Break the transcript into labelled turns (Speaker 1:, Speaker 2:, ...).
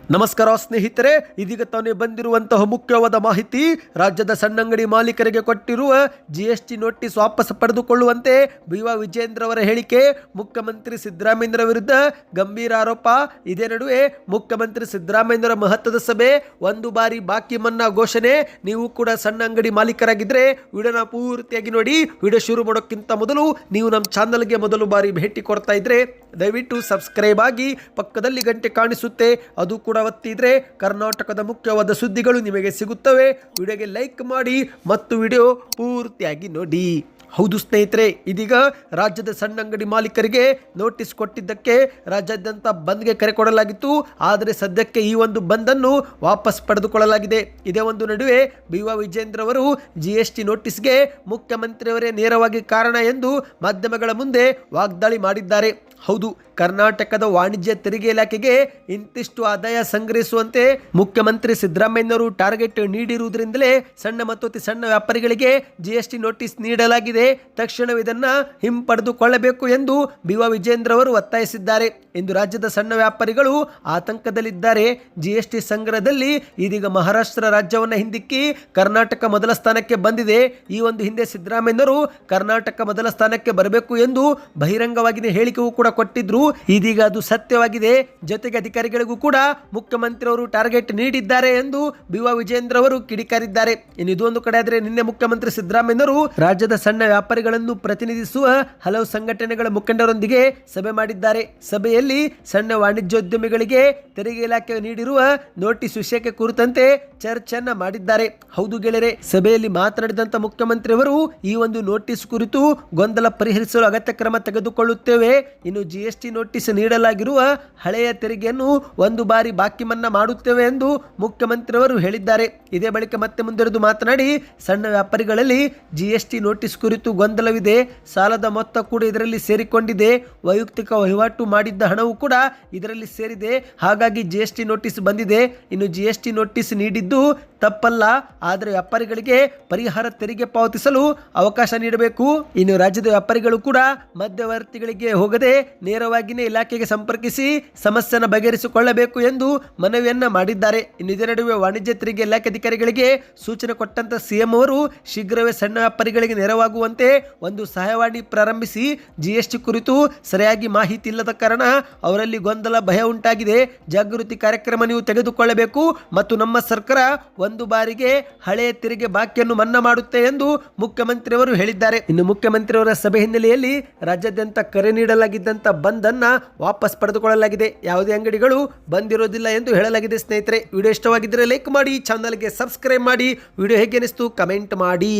Speaker 1: ನಮಸ್ಕಾರ ಸ್ನೇಹಿತರೆ, ಇದೀಗ ತಾನೇ ಬಂದಿರುವಂತಹ ಮುಖ್ಯವಾದ ಮಾಹಿತಿ. ರಾಜ್ಯದ ಸಣ್ಣಂಗಡಿ ಮಾಲೀಕರಿಗೆ ಕೊಟ್ಟಿರುವ GST ನೋಟಿಸ್ ವಾಪಸ್ ಪಡೆದುಕೊಳ್ಳುವಂತೆ BY ವಿಜೇಂದ್ರ ಅವರ ಹೇಳಿಕೆ. ಮುಖ್ಯಮಂತ್ರಿ ಸಿದ್ದರಾಮಯ್ಯರ ವಿರುದ್ಧ ಗಂಭೀರ ಆರೋಪ. ಇದೇ ನಡುವೆ ಮುಖ್ಯಮಂತ್ರಿ ಸಿದ್ದರಾಮಯ್ಯರ ಮಹತ್ವದ ಸಭೆ, ಒಂದು ಬಾರಿ ಬಾಕಿ ಮನ್ನಾ ಘೋಷಣೆ. ನೀವು ಕೂಡ ಸಣ್ಣ ಅಂಗಡಿ ಮಾಲೀಕರಾಗಿದ್ದರೆ ವಿಡಿಯೋನ ಪೂರ್ತಿಯಾಗಿ ನೋಡಿ. ವಿಡಿಯೋ ಶುರು ಮಾಡೋಕ್ಕಿಂತ ಮೊದಲು ನೀವು ನಮ್ಮ ಚಾನಲ್ಗೆ ಮೊದಲು ಬಾರಿ ಭೇಟಿ ಕೊಡ್ತಾ ಇದ್ರೆ ದಯವಿಟ್ಟು ಸಬ್ಸ್ಕ್ರೈಬ್ ಆಗಿ, ಪಕ್ಕದಲ್ಲಿ ಗಂಟೆ ಕಾಣಿಸುತ್ತೆ ಅದು ಕೂಡ ಒತ್ತಿದ್ರೆ ಕರ್ನಾಟಕದ ಮುಖ್ಯವಾದ ಸುದ್ದಿಗಳು ನಿಮಗೆ ಸಿಗುತ್ತವೆ. ವಿಡಿಯೋಗೆ ಲೈಕ್ ಮಾಡಿ ಮತ್ತು ವಿಡಿಯೋ ಪೂರ್ತಿಯಾಗಿ ನೋಡಿ. ಹೌದು ಸ್ನೇಹಿತರೆ, ಇದೀಗ ರಾಜ್ಯದ ಸಣ್ಣ ಅಂಗಡಿ ಮಾಲೀಕರಿಗೆ ನೋಟಿಸ್ ಕೊಟ್ಟಿದ್ದಕ್ಕೆ ರಾಜ್ಯಾದ್ಯಂತ ಬಂದ್ಗೆ ಕರೆ ಕೊಡಲಾಗಿತ್ತು. ಆದರೆ ಸದ್ಯಕ್ಕೆ ಈ ಒಂದು ಬಂದನ್ನು ವಾಪಸ್ ಪಡೆದುಕೊಳ್ಳಲಾಗಿದೆ. ಇದೇ ಒಂದು ನಡುವೆ BY ವಿಜೇಂದ್ರ ಅವರು GST ನೋಟಿಸ್ಗೆ ಮುಖ್ಯಮಂತ್ರಿಯವರೇ ನೇರವಾಗಿ ಕಾರಣ ಎಂದು ಮಾಧ್ಯಮಗಳ ಮುಂದೆ ವಾಗ್ದಾಳಿ ಮಾಡಿದ್ದಾರೆ. ಹೌದು, ಕರ್ನಾಟಕದ ವಾಣಿಜ್ಯ ತೆರಿಗೆ ಇಲಾಖೆಗೆ ಇಂತಿಷ್ಟು ಆದಾಯ ಸಂಗ್ರಹಿಸುವಂತೆ ಮುಖ್ಯಮಂತ್ರಿ ಸಿದ್ದರಾಮಯ್ಯನವರು ಟಾರ್ಗೆಟ್ ನೀಡಿರುವುದರಿಂದಲೇ ಸಣ್ಣ ಮತ್ತು ಅತಿ ಸಣ್ಣ ವ್ಯಾಪಾರಿಗಳಿಗೆ GST ನೋಟಿಸ್ ನೀಡಲಾಗಿದೆ. ತಕ್ಷಣವೇ ಇದನ್ನು ಹಿಂಪಡೆದುಕೊಳ್ಳಬೇಕು ಎಂದು BY ವಿಜೇಂದ್ರ ಅವರು ಒತ್ತಾಯಿಸಿದ್ದಾರೆ. ಇಂದು ರಾಜ್ಯದ ಸಣ್ಣ ವ್ಯಾಪಾರಿಗಳು ಆತಂಕದಲ್ಲಿದ್ದಾರೆ. GST ಸಂಗ್ರಹದಲ್ಲಿ ಇದೀಗ ಮಹಾರಾಷ್ಟ್ರ ರಾಜ್ಯವನ್ನು ಹಿಂದಿಕ್ಕಿ ಕರ್ನಾಟಕ ಮೊದಲ ಸ್ಥಾನಕ್ಕೆ ಬಂದಿದೆ. ಈ ಒಂದು ಹಿಂದೆ ಸಿದ್ದರಾಮಯ್ಯನವರು ಕರ್ನಾಟಕ ಮೊದಲ ಸ್ಥಾನಕ್ಕೆ ಬರಬೇಕು ಎಂದು ಬಹಿರಂಗವಾಗಿ ಹೇಳಿಕೆಯೂ ಕೂಡ ಕೊಟ್ಟಿದ್ರು. ಇದೀಗ ಅದು ಸತ್ಯವಾಗಿದೆ. ಜೊತೆಗೆ ಅಧಿಕಾರಿಗಳಿಗೂ ಕೂಡ ಮುಖ್ಯಮಂತ್ರಿ ಅವರು ಟಾರ್ಗೆಟ್ ನೀಡಿದ್ದಾರೆ ಎಂದು BY ವಿಜೇಂದ್ರ ಅವರು ಕಿಡಿಕಾರಿದ್ದಾರೆ. ಇನ್ನು ಇದೊಂದು ಕಡೆ ಆದರೆ ನಿನ್ನೆ ಮುಖ್ಯಮಂತ್ರಿ ಸಿದ್ದರಾಮಯ್ಯನವರು ರಾಜ್ಯದ ಸಣ್ಣ ವ್ಯಾಪಾರಿಗಳನ್ನು ಪ್ರತಿನಿಧಿಸುವ ಹಲವು ಸಂಘಟನೆಗಳ ಮುಖಂಡರೊಂದಿಗೆ ಸಭೆ ಮಾಡಿದ್ದಾರೆ. ಸಭೆಯಲ್ಲಿ ಸಣ್ಣ ವಾಣಿಜ್ಯೋದ್ಯಮಿಗಳಿಗೆ ತೆರಿಗೆ ಇಲಾಖೆ ನೀಡಿರುವ ನೋಟಿಸ್ ವಿಷಯಕ್ಕೆ ಕುರಿತಂತೆ ಚರ್ಚೆಯನ್ನ ಮಾಡಿದ್ದಾರೆ. ಹೌದು ಗೆಳೆಯರೆ, ಸಭೆಯಲ್ಲಿ ಮಾತನಾಡಿದಂತ ಮುಖ್ಯಮಂತ್ರಿ ಅವರು ಈ ಒಂದು ನೋಟಿಸ್ ಕುರಿತು ಗೊಂದಲ ಪರಿಹರಿಸಲು ಅಗತ್ಯ ಕ್ರಮ ತೆಗೆದುಕೊಳ್ಳುತ್ತೇವೆ. ಇನ್ನು GST ನೋಟಿಸ್ ನೀಡಲಾಗಿರುವ ಹಳೆಯ ತೆರಿಗೆಯನ್ನು ಒಂದು ಬಾರಿ ಬಾಕಿ ಮನ್ನಾ ಮಾಡುತ್ತೇವೆ ಎಂದು ಮುಖ್ಯಮಂತ್ರಿಯವರು ಹೇಳಿದ್ದಾರೆ. ಇದೇ ಬಳಿಕ ಮತ್ತೆ ಮುಂದುವರೆದು ಮಾತನಾಡಿ, ಸಣ್ಣ ವ್ಯಾಪಾರಿಗಳಲ್ಲಿ GST ನೋಟಿಸ್ ಕುರಿತು ಗೊಂದಲವಿದೆ. ಸಾಲದ ಮೊತ್ತ ಕೂಡ ಇದರಲ್ಲಿ ಸೇರಿಕೊಂಡಿದೆ. ವೈಯಕ್ತಿಕ ವಹಿವಾಟು ಮಾಡಿದ್ದ ಹಣವು ಕೂಡ ಇದರಲ್ಲಿ ಸೇರಿದೆ. ಹಾಗಾಗಿ GST ನೋಟಿಸ್ ಬಂದಿದೆ. ಇನ್ನು GST ನೋಟಿಸ್ ನೀಡಿದ್ದು ತಪ್ಪಲ್ಲ, ಆದರೆ ವ್ಯಾಪಾರಿಗಳಿಗೆ ಪರಿಹಾರ ತೆರಿಗೆ ಪಾವತಿಸಲು ಅವಕಾಶ ನೀಡಬೇಕು. ಇನ್ನು ರಾಜ್ಯದ ವ್ಯಾಪಾರಿಗಳು ಕೂಡ ಮಧ್ಯವರ್ತಿಗಳಿಗೆ ಹೋಗದೆ ನೇರವಾಗಿಯೇ ಇಲಾಖೆಗೆ ಸಂಪರ್ಕಿಸಿ ಸಮಸ್ಯೆಯನ್ನು ಬಗೆಹರಿಸಿಕೊಳ್ಳಬೇಕು ಎಂದು ಮನವಿಯನ್ನ ಮಾಡಿದ್ದಾರೆ. ಇನ್ನು ಇದರ ನಡುವೆ ವಾಣಿಜ್ಯ ತೆರಿಗೆ ಇಲಾಖೆ ಅಧಿಕಾರಿಗಳಿಗೆ ಸೂಚನೆ ಕೊಟ್ಟಂತ CM ಅವರು ಶೀಘ್ರವೇ ಸಣ್ಣ ವ್ಯಾಪಾರಿಗಳಿಗೆ ನೆರವಾಗುವಂತೆ ಒಂದು ಸಹಾಯವಾಣಿ ಪ್ರಾರಂಭಿಸಿ. GST ಕುರಿತು ಸರಿಯಾಗಿ ಮಾಹಿತಿ ಇಲ್ಲದ ಕಾರಣ ಅವರಲ್ಲಿ ಗೊಂದಲ, ಭಯ ಉಂಟಾಗಿದೆ. ಜಾಗೃತಿ ಕಾರ್ಯಕ್ರಮ ನೀವು ತೆಗೆದುಕೊಳ್ಳಬೇಕು ಮತ್ತು ನಮ್ಮ ಸರ್ಕಾರ ಒಂದು ಬಾರಿಗೆ ಹಳೆಯ ತೆರಿಗೆ ಬಾಕಿಯನ್ನು ಮನ್ನಾ ಮಾಡುತ್ತೆ ಎಂದು ಮುಖ್ಯಮಂತ್ರಿಯವರು ಹೇಳಿದ್ದಾರೆ. ಇನ್ನು ಮುಖ್ಯಮಂತ್ರಿಯವರ ಸಭೆ ಹಿನ್ನೆಲೆಯಲ್ಲಿ ರಾಜ್ಯಾದ್ಯಂತ ಕರೆ ನೀಡಲಾಗಿದ್ದಂತ ಬಂದ್ ಅನ್ನ ವಾಪಸ್ ಪಡೆದುಕೊಳ್ಳಲಾಗಿದೆ. ಯಾವುದೇ ಅಂಗಡಿಗಳು ಬಂದಿರೋದಿಲ್ಲ ಎಂದು ಹೇಳಲಾಗಿದೆ. ಸ್ನೇಹಿತರೆ, ವಿಡಿಯೋ ಇಷ್ಟವಾಗಿದ್ದರೆ ಲೈಕ್ ಮಾಡಿ, ಚಾನಲ್ಗೆ ಸಬ್ಸ್ಕ್ರೈಬ್ ಮಾಡಿ. ವಿಡಿಯೋ ಹೇಗೆ ಅನಿಸ್ತು ಕಮೆಂಟ್ ಮಾಡಿ.